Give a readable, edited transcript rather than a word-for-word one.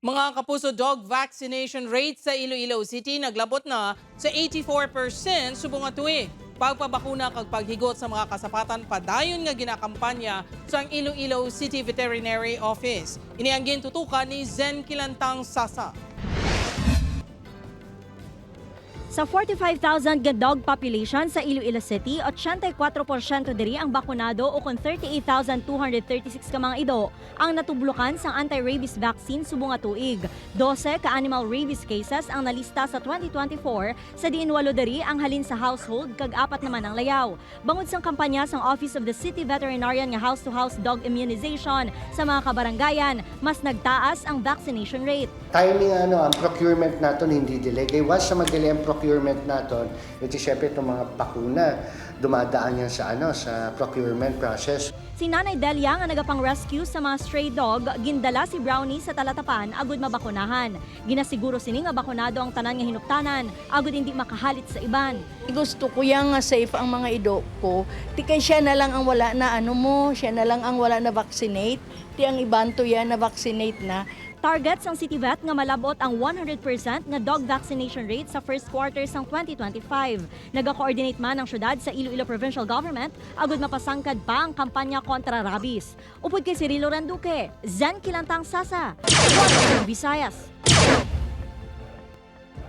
Mga kapuso, dog vaccination rate sa Iloilo City naglabot na sa 84% subong nga tuig. Pagpabakuna kag paghigot sa mga kasapatan padayon nga ginakampanya sa Iloilo City Veterinary Office. Ini ang gintutukan ni Zen Kilantang Sasa. Sa 45,000 nga dog population sa Iloilo City, 84% diri ang bakunado o kung 38,236 ka mga ido ang natublukan sa anti-rabies vaccine subong nga tuig. 12 ka animal rabies cases ang nalista sa 2024 sa diin 8 diri ang halin sa household kag 4 naman ang layaw. Bangod sang kampanya sang Office of the City Veterinarian nga house-to-house dog immunization sa mga kabaranggayan, mas nagtaas ang vaccination rate. Timing ang procurement naton hindi delay. Kaya once sa mag-delay ang procurement naton, ito syempre itong mga bakuna, dumadaan yan sa sa procurement process. Si Nanay Delia nga nagapang-rescue sa mga stray dog, gindala si Brownie sa Talatapan agud mabakunahan. Ginasiguro sini nga bakunado ang tanan nga hinuptanan agud hindi makahalit sa iban. Gusto ko yang nga safe ang mga ido ko. Ti kay siya na lang ang wala na siya na lang ang wala na vaccinate. Ti ang iban to yan na vaccinate na. Target sang City Vet nga malabot ang 100% nga dog vaccination rate sa first quarter sang 2025. Naga-coordinate man ang syudad sa Iloilo Provincial Government agud mapasangkad pa ang kampanya kontra rabies. Upod kay Cirilo Randuque, Zen Kilantang Sasa, Visayas.